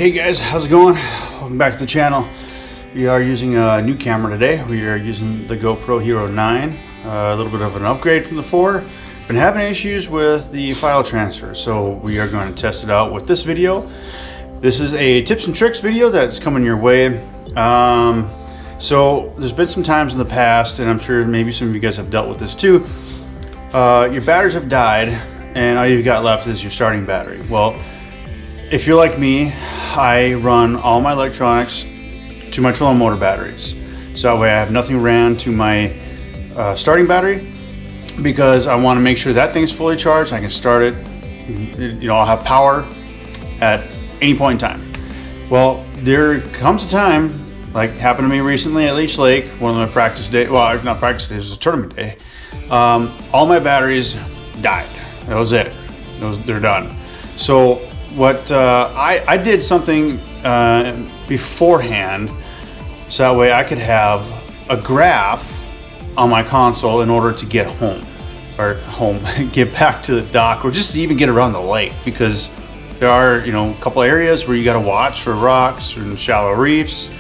Hey guys, how's it going? Welcome back to the channel. We are using a new camera today. We are using the GoPro Hero 9, a little bit of an upgrade from the 4. Been having issues with the file transfer, so we are going to test it out with this video. This is a tips and tricks video that's coming your way. So there's been some times in the past, and I'm sure maybe some of you guys have dealt with this too. Your batteries have died, and all you've got left is your starting battery. Well, if you're like me, I run all my electronics to my trolling motor batteries. So that way I have nothing ran to my starting battery, because I want to make sure that thing's fully charged. I can start it, you know, I'll have power at any point in time. Well, there comes a time, like happened to me recently at Leech Lake, one of my practice days, well, not practice days, it was a tournament day. All my batteries died. That was it. They're done. So what I did something beforehand, so that way I could have a graph on my console in order to get get back to the dock, or just to even get around the lake, because there are, you know, a couple areas where you got to watch for rocks and shallow reefs,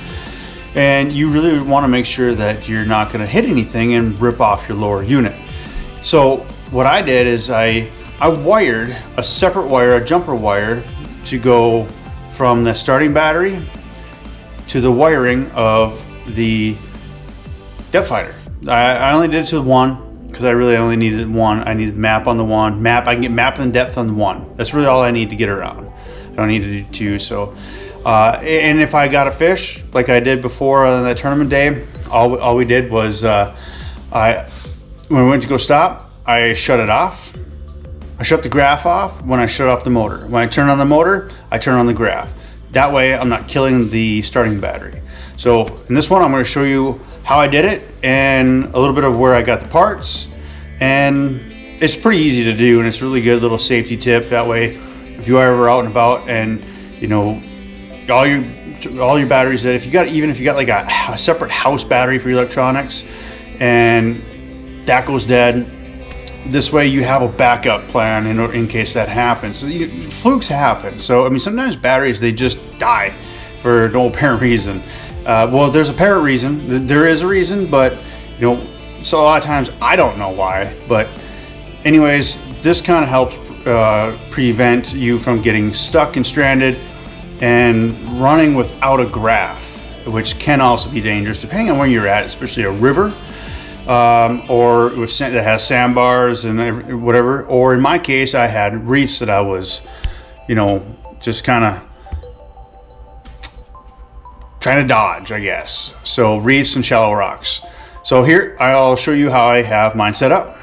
and you really want to make sure that you're not going to hit anything and rip off your lower unit. So what I did is I wired a separate wire, a jumper wire, to go from the starting battery to the wiring of the depth finder. I only did it to one, because I really only needed one. I needed map on the one. I can get map and depth on the one. That's really all I need to get around. I don't need to do two. So, and if I got a fish, like I did before on that tournament day, all we did was, when we went to go stop, I shut it off. I shut the graph off when I shut off the motor. When I turn on the motor, I turn on the graph. That way I'm not killing the starting battery. So in this one, I'm going to show you how I did it and a little bit of where I got the parts. And it's pretty easy to do, and it's a really good little safety tip. That way, if you are ever out and about, and you know, all your batteries, that even if you got like a separate house battery for your electronics and that goes dead, this way you have a backup plan in case that happens. So flukes happen. So I mean, sometimes batteries, they just die for no apparent reason. Well, there's apparent reason. There is a reason, but you know, so a lot of times I don't know why. But anyways, this kind of helps prevent you from getting stuck and stranded and running without a graph, which can also be dangerous depending on where you're at, especially a river. Or that has sandbars and whatever, or in my case I had reefs that I was, you know, just kind of trying to dodge, I guess. So reefs and shallow rocks. So here I'll show you how I have mine set up.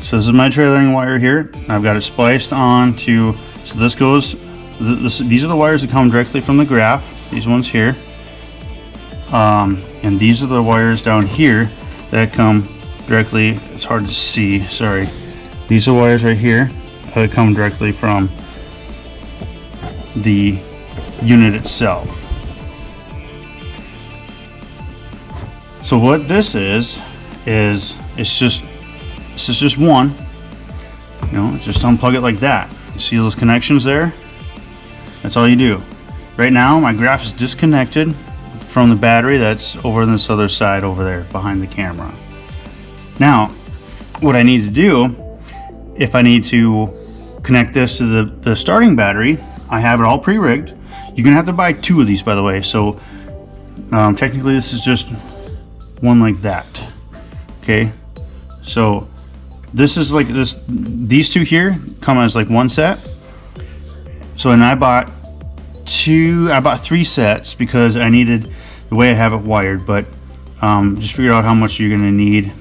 So this is my trailering wire here. I've got it spliced onto, so this goes, these are the wires that come directly from the graph, these ones here. And these are the wires down here that come directly, it's hard to see, sorry. These are wires right here that come directly from the unit itself. So what this is this is just one, you know, just unplug it like that. You see those connections there? That's all you do. Right now my graph is disconnected from the battery that's over on this other side over there behind the camera. Now what I need to do, if I need to connect this to the starting battery, I have it all pre-rigged. You're gonna have to buy 2 of these, by the way, so technically this is just one like that. Okay, so this is like this, these 2 here come as like one set. So, and I bought 3 sets because I needed the way I have it wired, but just figured out how much you're gonna need.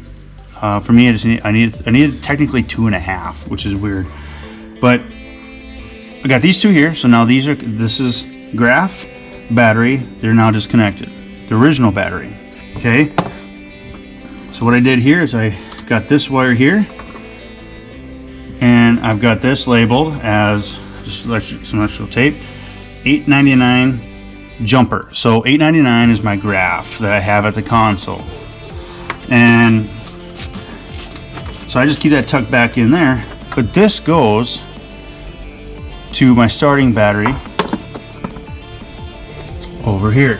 For me, I needed technically 2.5, which is weird, but I got these 2 here. So now this is graph, battery, they're now disconnected, the original battery. Okay, so what I did here is I got this wire here, and I've got this labeled as just some electrical tape, $8.99 jumper. So $8.99 is my graph that I have at the console, and so I just keep that tucked back in there. But this goes to my starting battery over here,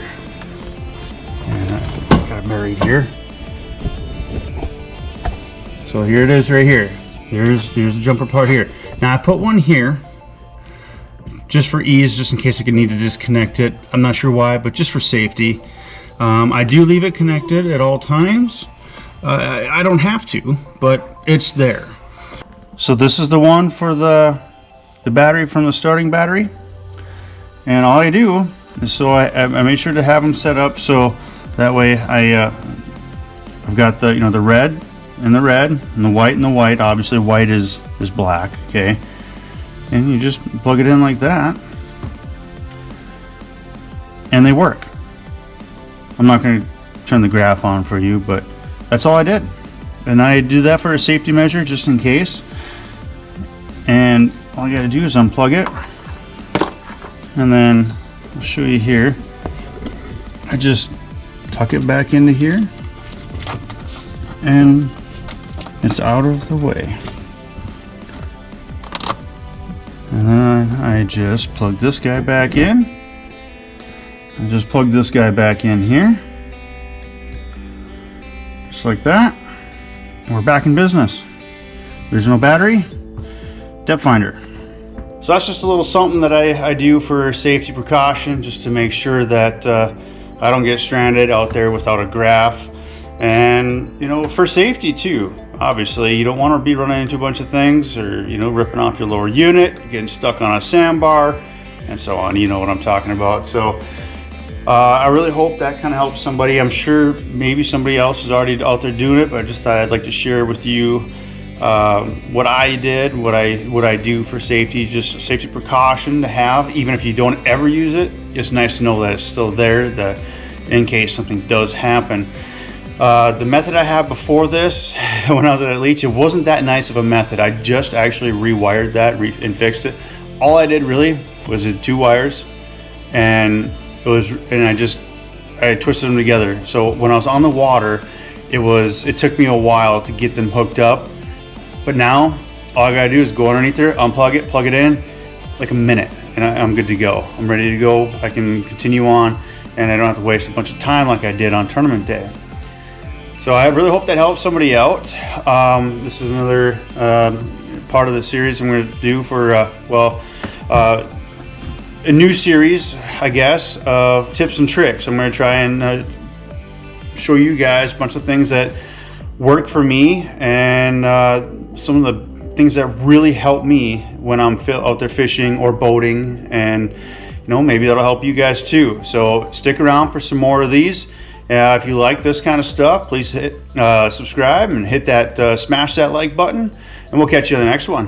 and I got it buried here. So here it is right here. Here's the jumper part here. Now I put one here just for ease, just in case I could need to disconnect it. I'm not sure why, but just for safety. I do leave it connected at all times. I don't have to, but it's there. So this is the one for the battery from the starting battery, and all I do is, so I made sure to have them set up so that way I've got the, you know, the red and the red and the white and the white. Obviously white is black, okay, and you just plug it in like that and they work. I'm not going to turn the graph on for you, but that's all I did, and I do that for a safety measure just in case. And all you got to do is unplug it, and then I'll show you here. I just tuck it back into here and it's out of the way, and then I just plug this guy back in. I just plug this guy back in here, just like that. We're back in business. Original battery, depth finder. So that's just a little something that I do for safety precaution, just to make sure that I don't get stranded out there without a graph. And, you know, for safety too. Obviously, you don't want to be running into a bunch of things, or, you know, ripping off your lower unit, getting stuck on a sandbar, and so on. You know what I'm talking about. So I really hope that kind of helps somebody. I'm sure maybe somebody else is already out there doing it, but I just thought I'd like to share with you what I did, what I do for safety, just safety precaution to have. Even if you don't ever use it, it's nice to know that it's still there, that in case something does happen. The method I had before this, when I was at Leech, it wasn't that nice of a method. I just actually rewired that and fixed it. All I did really was 2 wires, and I twisted them together. So when I was on the water, it took me a while to get them hooked up. But now all I gotta do is go underneath there, unplug it, plug it in, like a minute, and I'm good to go. I'm ready to go. I can continue on, and I don't have to waste a bunch of time like I did on tournament day. So I really hope that helps somebody out. This is another part of the series I'm going to do for a new series, I guess, of tips and tricks. I'm going to try and show you guys a bunch of things that work for me, and some of the things that really help me when I'm out there fishing or boating, and you know, maybe that'll help you guys too. So stick around for some more of these. If you like this kind of stuff, please hit subscribe and hit that smash that like button, and we'll catch you in the next one.